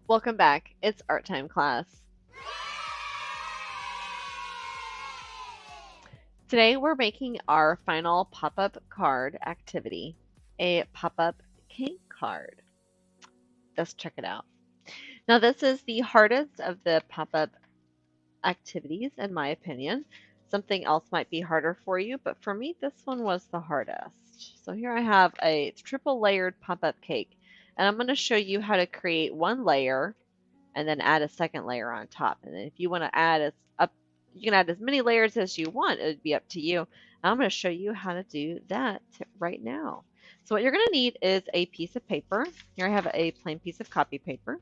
Welcome back. It's art time class. Today we're making our final pop-up card activity, a pop-up cake card. Let's check it out. Now this is the hardest of the pop-up activities in my opinion. Something else might be harder for you, but for me this one was the hardest. So here I have a triple layered pop-up cake, and I'm going to show you how to create one layer and then add a second layer on top. And then if you want to you can add as many layers as you want. It would be up to you. I'm going to show you how to do that right now. So what you're going to need is a piece of paper. Here I have a plain piece of copy paper.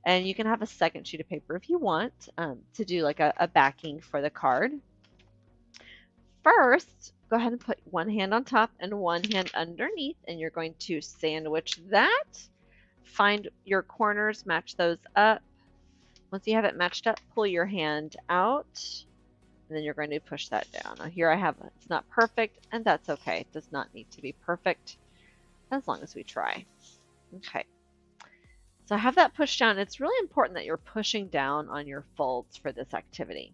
And you can have a second sheet of paper if you want to do like a backing for the card. First, go ahead and put one hand on top and one hand underneath, and you're going to sandwich that. Find your corners, match those up. Once you have it matched up, pull your hand out, and then you're going to push that down. Now here I have, it's not perfect, and that's okay. It does not need to be perfect as long as we try. Okay. So I have that pushed down. It's really important that you're pushing down on your folds for this activity.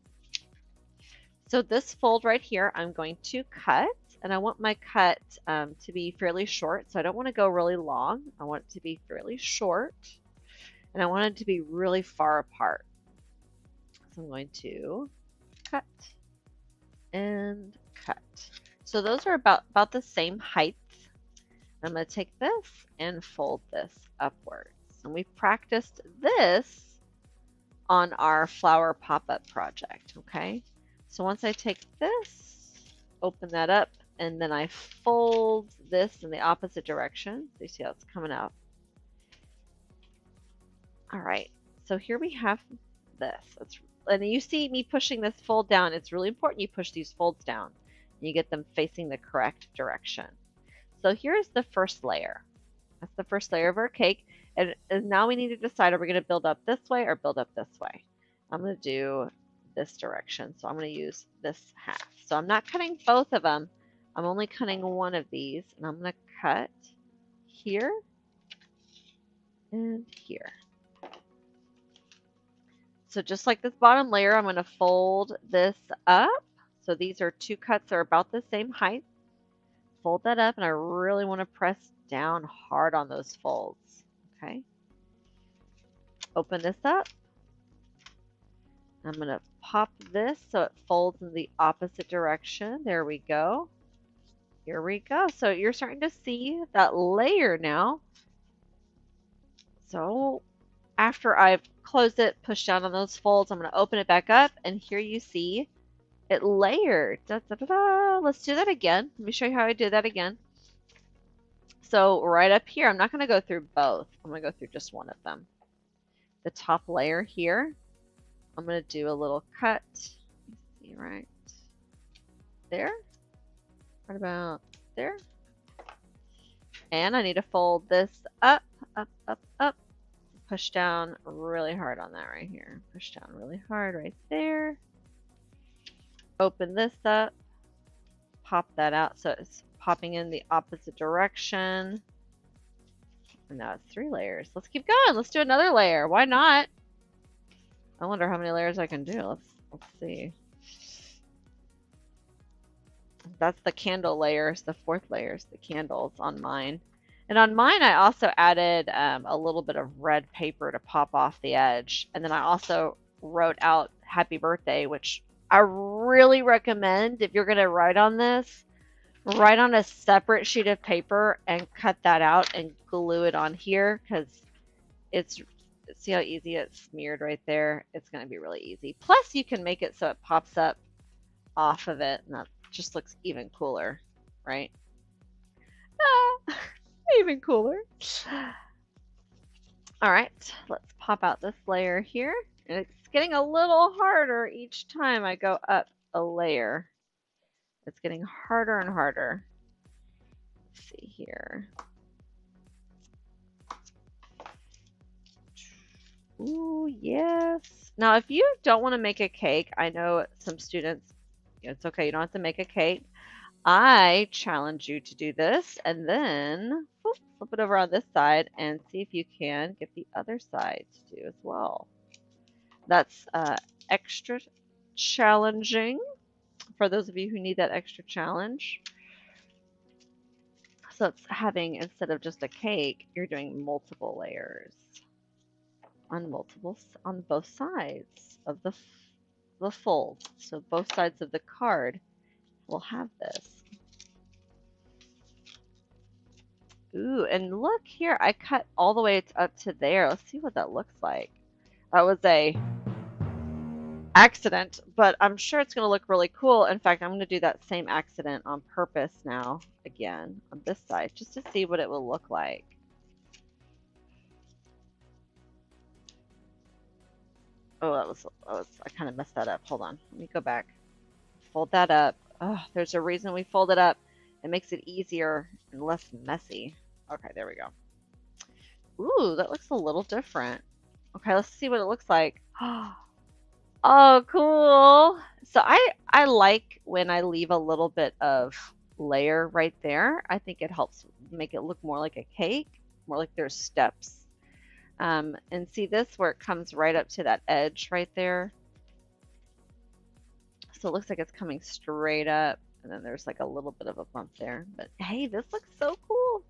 So this fold right here, I'm going to cut, and I want my cut to be fairly short. So I don't want to go really long. I want it to be fairly short, and I want it to be really far apart. So I'm going to cut and cut. So those are about the same height. I'm going to take this and fold this upwards. And we practiced this on our flower pop-up project, okay? So once I take this, open that up, and then I fold this in the opposite direction. So you see how it's coming out. All right, so here we have this. And you see me pushing this fold down. It's really important you push these folds down. And you get them facing the correct direction. So here's the first layer. That's the first layer of our cake. And now we need to decide, are we going to build up this way or build up this way? I'm going to do this direction. So I'm going to use this half. So I'm not cutting both of them. I'm only cutting one of these. And I'm going to cut here and here. So just like this bottom layer, I'm going to fold this up. So these are two cuts that are about the same height. Fold that up, and I really want to press down hard on those folds. Okay. Open this up. I'm going to pop this so it folds in the opposite direction. There we go. Here we go. So you're starting to see that layer now. So after I've closed it, pushed down on those folds, I'm going to open it back up, and here you see it layered. Da, da, da, da. Let's do that again. Let me show you how I do that again. So right up here, I'm not going to go through both. I'm going to go through just one of them. The top layer here, I'm going to do a little cut. See right there. Right about there. And I need to fold this up, up, up, up. Push down really hard on that right here. Push down really hard right there. Open this up. Pop that out so it's popping in the opposite direction. And now it's 3 layers. Let's keep going. Let's do another layer. Why not? I wonder how many layers I can do. Let's see. That's the candle layers, the 4th layers, the candles on mine. And on mine, I also added a little bit of red paper to pop off the edge. And then I also wrote out happy birthday, which I really recommend if you're going to write on this, write on a separate sheet of paper and cut that out and glue it on here, because see how easy it's smeared right there? It's going to be really easy. Plus, you can make it so it pops up off of it, and that just looks even cooler, right? Ah, even cooler. All right, let's pop out this layer here. And it's getting a little harder each time I go up a layer. It's getting harder and harder. Let's see here. Ooh, yes. Now, if you don't want to make a cake, I know some students, it's okay, you don't have to make a cake. I challenge you to do this, and then flip it over on this side and see if you can get the other side to do as well. That's extra challenging for those of you who need that extra challenge. So it's having, instead of just a cake, you're doing multiple layers on both sides of the fold. So both sides of the card will have this. Ooh, and look here, I cut all the way up to there. Let's see what that looks like. That was a accident, but I'm sure it's going to look really cool. In fact, I'm going to do that same accident on purpose now again on this side just to see what it will look like. Oh, I kind of messed that up. Hold on. Let me go back. Fold that up. Oh, there's a reason we fold it up. It makes it easier and less messy. Okay, there we go. Ooh, that looks a little different. Okay, let's see what it looks like. Oh, cool. So I like when I leave a little bit of layer right there. I think it helps make it look more like a cake, more like there's steps. And see this where it comes right up to that edge right there. So it looks like it's coming straight up, and then there's like a little bit of a bump there. But hey, this looks so cool.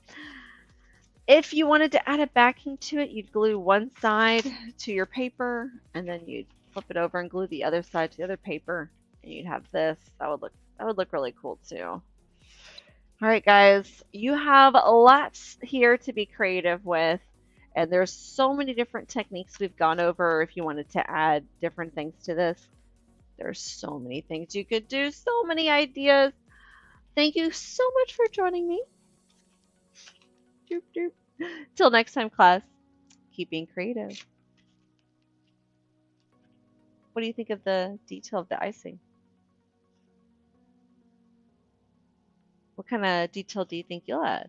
If you wanted to add a backing to it, you'd glue one side to your paper, and then you'd flip it over and glue the other side to the other paper, and you'd have this. That would look really cool too. All right, guys, you have lots here to be creative with, and there's so many different techniques we've gone over. If you wanted to add different things to this, there's so many things you could do, so many ideas. Thank you so much for joining me. Doop, doop. Till next time, class, keep being creative. What do you think of the detail of the icing? What kind of detail do you think you'll add?